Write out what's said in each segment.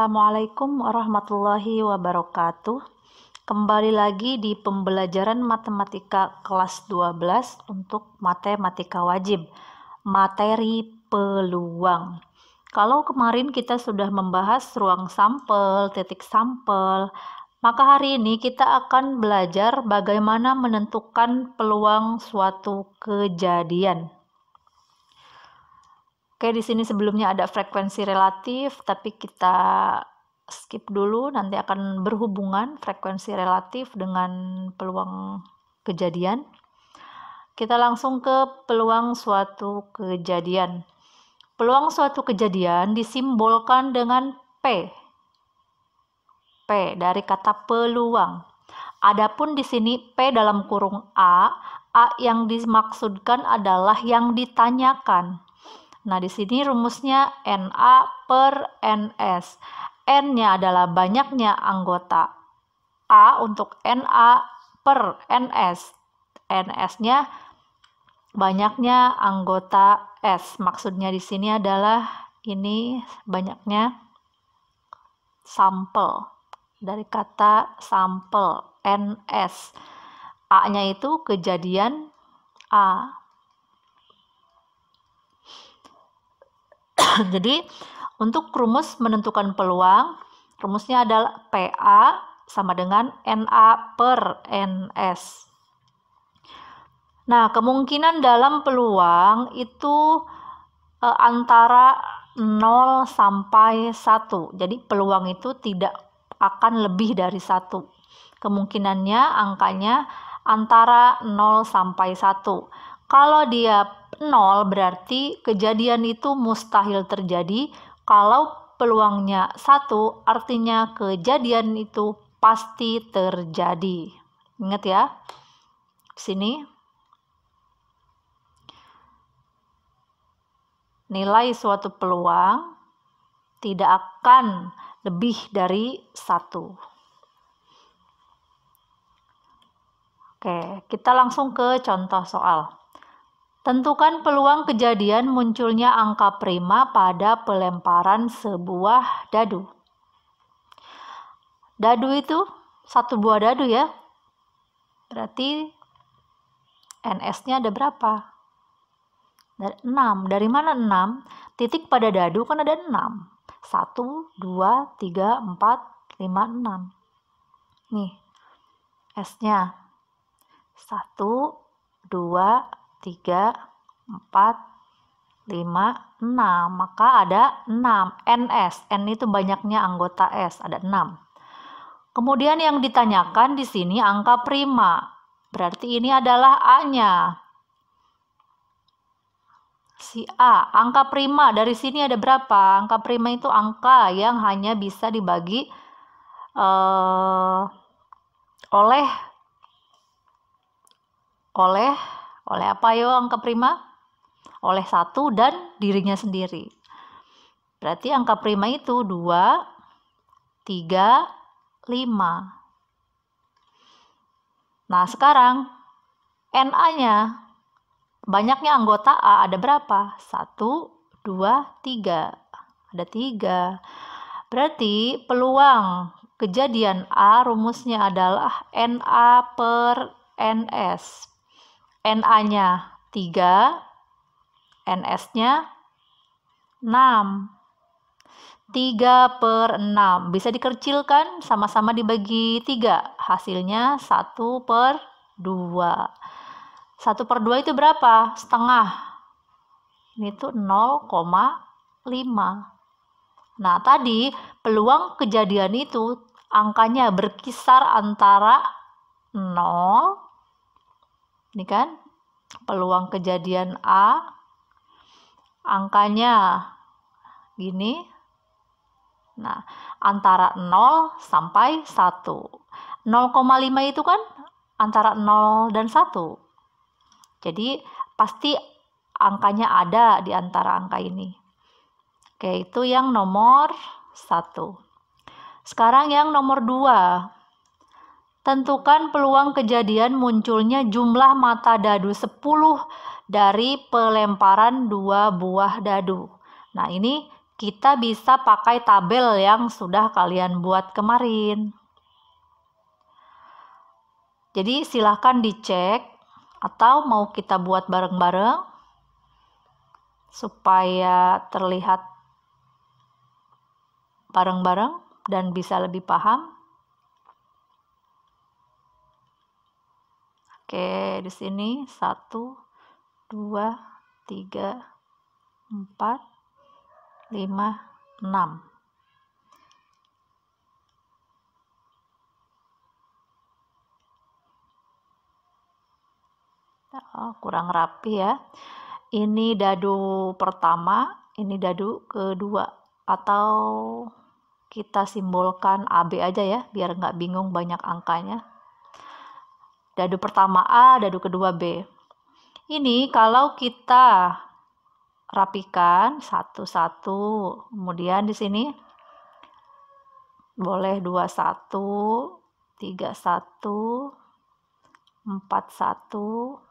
Assalamualaikum warahmatullahi wabarakatuh. Kembali lagi di pembelajaran matematika kelas 12 untuk matematika wajib, materi peluang. Kalau kemarin kita sudah membahas ruang sampel, titik sampel, maka hari ini kita akan belajar bagaimana menentukan peluang suatu kejadian. Oke, di sini sebelumnya ada frekuensi relatif, tapi kita skip dulu, nanti akan berhubungan frekuensi relatif dengan peluang kejadian. Kita langsung ke peluang suatu kejadian. Peluang suatu kejadian disimbolkan dengan P. P dari kata peluang. Adapun di sini P dalam kurung A yang dimaksudkan adalah yang ditanyakan. Nah, di sini rumusnya NA per NS. N-nya adalah banyaknya anggota A untuk NA per NS. NS-nya banyaknya anggota S. Maksudnya di sini adalah ini banyaknya sampel. Dari kata sampel, NS. A-nya itu kejadian A. Jadi untuk rumus menentukan peluang, rumusnya adalah PA sama dengan NA per NS. Nah, kemungkinan dalam peluang itu antara 0 sampai 1. Jadi peluang itu tidak akan lebih dari 1. Kemungkinannya angkanya antara 0 sampai 1. Kalau dia 0 berarti kejadian itu mustahil terjadi. Kalau peluangnya 1 artinya kejadian itu pasti terjadi. Ingat ya. Sini. Nilai suatu peluang tidak akan lebih dari 1. Oke, kita langsung ke contoh soal. Tentukan peluang kejadian munculnya angka prima pada pelemparan sebuah dadu. Dadu itu satu buah dadu ya. Berarti NS-nya ada berapa? 6. Dari mana 6? Titik pada dadu kan ada 6. 1, 2, 3, 4, 5, 6. Nih, S-nya 1, 2, 3, 4, 5, 6. Maka ada 6. NS. N itu banyaknya anggota S. Ada 6. Kemudian yang ditanyakan di sini angka prima. Berarti ini adalah A-nya. Si A. Angka prima dari sini ada berapa? Angka prima itu angka yang hanya bisa dibagi oleh apa yo angka prima? Oleh 1 dan dirinya sendiri. Berarti angka prima itu 2, 3, 5. Nah, sekarang NA-nya banyaknya anggota A ada berapa? 1, 2, 3. Ada 3. Berarti peluang kejadian A rumusnya adalah NA per NS. NA-nya 3, NS-nya 6. 3 per 6. Bisa dikecilkan, sama-sama dibagi 3. Hasilnya 1 per 2. 1 per 2 itu berapa? Setengah. Ini tuh 0,5. Nah, tadi peluang kejadian itu angkanya berkisar antara 0. Ini kan peluang kejadian A. Angkanya gini. Nah, antara 0 sampai 1. 0,5 itu kan antara 0 dan 1. Jadi pasti angkanya ada di antara angka ini. Oke, itu yang nomor 1. Sekarang yang nomor 2. Tentukan peluang kejadian munculnya jumlah mata dadu 10 dari pelemparan 2 buah dadu. Nah, ini kita bisa pakai tabel yang sudah kalian buat kemarin. Jadi silahkan dicek atau mau kita buat bareng-bareng supaya terlihat bareng-bareng dan bisa lebih paham. Oke, di sini 1, 2, 3, 4, 5, 6. Oh, kurang rapi ya. Ini dadu pertama, ini dadu kedua. Atau kita simbolkan AB aja ya, biar nggak bingung banyak angkanya. Dadu pertama A, dadu kedua B. Ini kalau kita rapikan satu-satu, kemudian di sini boleh 21, 31, 41,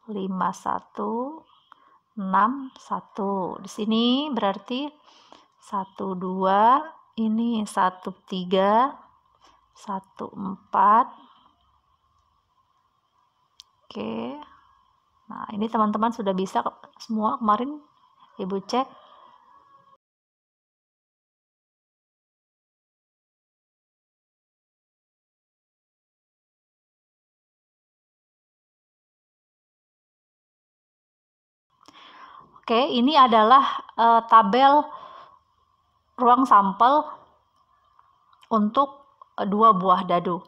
51, 61. Di sini berarti 1, 2, ini 1, 3, 1, 4. Oke. Nah, ini teman-teman sudah bisa semua kemarin Ibu cek. Oke, ini adalah tabel ruang sampel untuk 2 buah dadu.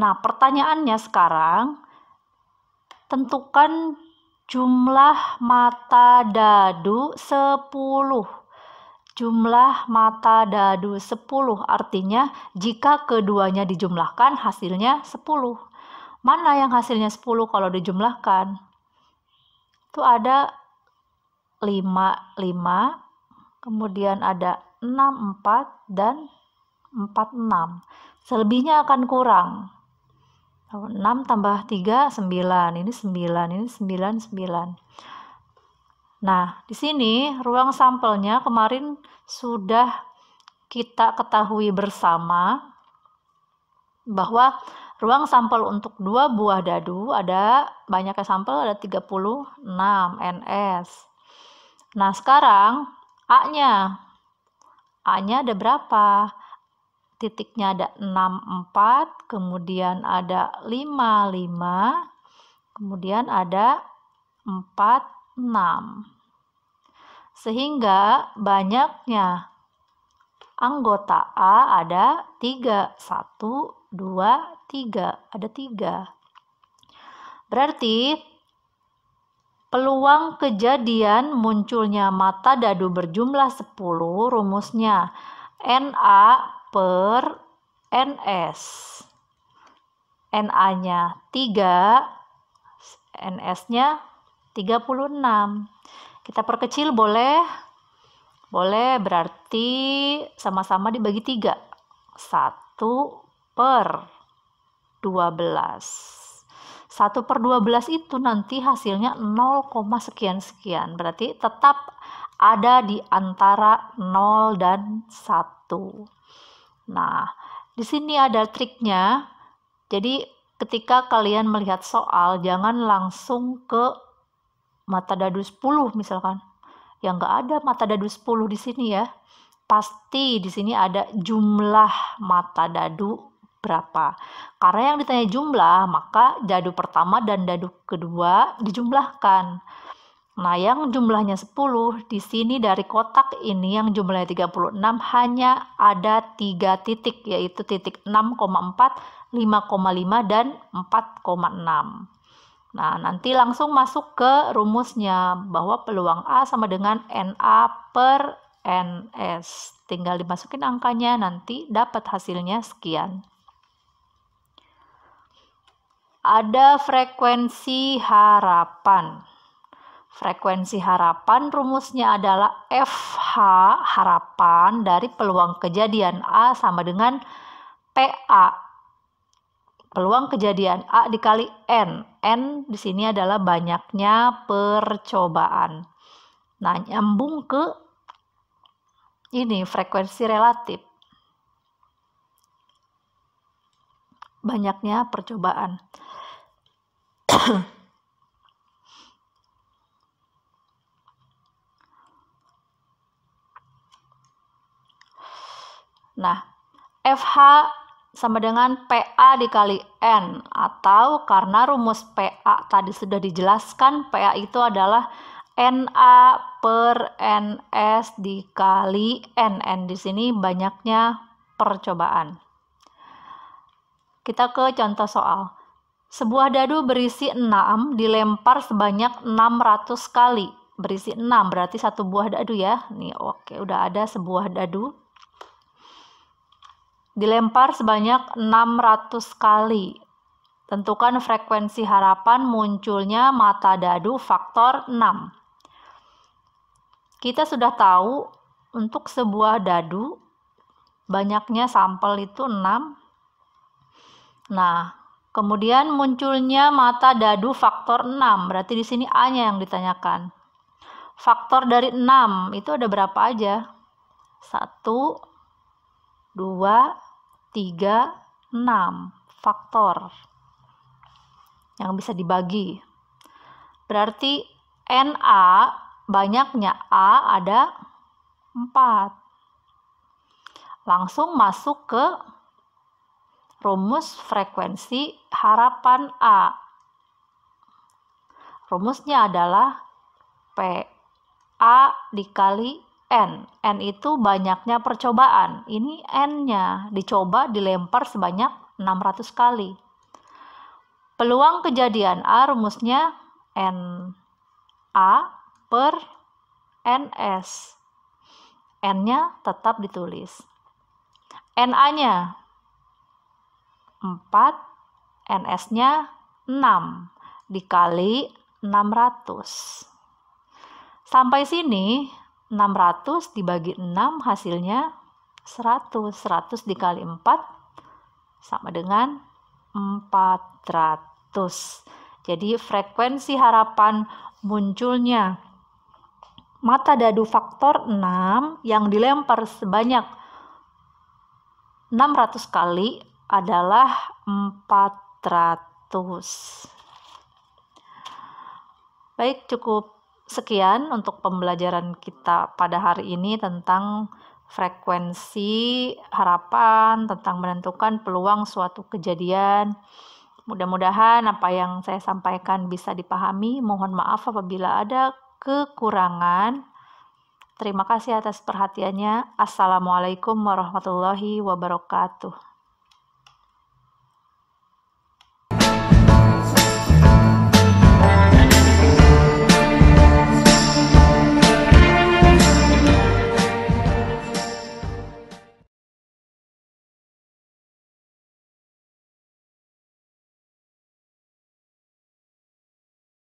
Nah, pertanyaannya sekarang, tentukan jumlah mata dadu 10. Jumlah mata dadu 10, artinya jika keduanya dijumlahkan hasilnya 10. Mana yang hasilnya 10 kalau dijumlahkan? Itu ada 5, 5, kemudian ada 6, 4, dan 4, 6. Selebihnya akan kurang. 6 tambah 3, 9. Ini 9, ini 9, 9. Nah, di sini ruang sampelnya kemarin sudah kita ketahui bersama bahwa ruang sampel untuk 2 buah dadu ada banyaknya sampel, ada 36 NS. Nah, sekarang A-nya ada berapa? Titiknya ada 6, 4, kemudian ada 5, 5, kemudian ada 4, 6. Sehingga banyaknya anggota A ada 3. 1, 2, 3. Ada 3. Berarti peluang kejadian munculnya mata dadu berjumlah 10 rumusnya NA per NS. NA-nya 3, NS-nya 36. Kita perkecil boleh? Boleh, berarti sama-sama dibagi 3. 1 per 12. 1 per 12 itu nanti hasilnya 0, sekian-sekian. Berarti tetap ada di antara 0 dan 1. Nah, di sini ada triknya. Jadi ketika kalian melihat soal, jangan langsung ke mata dadu 10 misalkan. Ya nggak ada mata dadu 10 di sini ya. Pasti di sini ada jumlah mata dadu berapa. Karena yang ditanya jumlah, maka dadu pertama dan dadu kedua dijumlahkan. Nah, yang jumlahnya 10 di sini dari kotak ini yang jumlahnya 36 hanya ada 3 titik, yaitu titik 6,4, 5,5 dan 4,6. Nah, nanti langsung masuk ke rumusnya bahwa peluang A sama dengan NA per NS. Tinggal dimasukin angkanya, nanti dapat hasilnya sekian. Ada frekuensi harapan. Frekuensi harapan rumusnya adalah FH harapan dari peluang kejadian A sama dengan PA. Peluang kejadian A dikali N. N di sini adalah banyaknya percobaan. Nah, nyambung ke ini frekuensi relatif. Banyaknya percobaan. Nah, FH sama dengan PA dikali N, atau karena rumus PA tadi sudah dijelaskan, PA itu adalah NA per NS dikali N. N di sini banyaknya percobaan. Kita ke contoh soal. Sebuah dadu berisi 6 dilempar sebanyak 600 kali. Berisi 6 berarti satu buah dadu ya. Nih oke, udah ada sebuah dadu. Dilempar sebanyak 600 kali. Tentukan frekuensi harapan munculnya mata dadu faktor 6. Kita sudah tahu untuk sebuah dadu banyaknya sampel itu 6. Nah, kemudian munculnya mata dadu faktor 6. Berarti di sini A-nya yang ditanyakan. Faktor dari 6 itu ada berapa aja? 1, 2, 3, 6 faktor yang bisa dibagi. Berarti NA banyaknya A ada 4. Langsung masuk ke rumus frekuensi harapan A. Rumusnya adalah PA dikali N. N itu banyaknya percobaan. Ini N-nya dicoba dilempar sebanyak 600 kali. Peluang kejadian A rumusnya NA per NS. N-nya tetap ditulis. NA-nya 4, NS-nya 6 dikali 600. Sampai sini 600 dibagi 6 hasilnya 100. 100 dikali 4 sama dengan 400. Jadi frekuensi harapan munculnya mata dadu faktor 6 yang dilempar sebanyak 600 kali adalah 400. Baik, cukup sekian untuk pembelajaran kita pada hari ini tentang frekuensi harapan, tentang menentukan peluang suatu kejadian. Mudah-mudahan apa yang saya sampaikan bisa dipahami. Mohon maaf apabila ada kekurangan. Terima kasih atas perhatiannya. Assalamualaikum warahmatullahi wabarakatuh.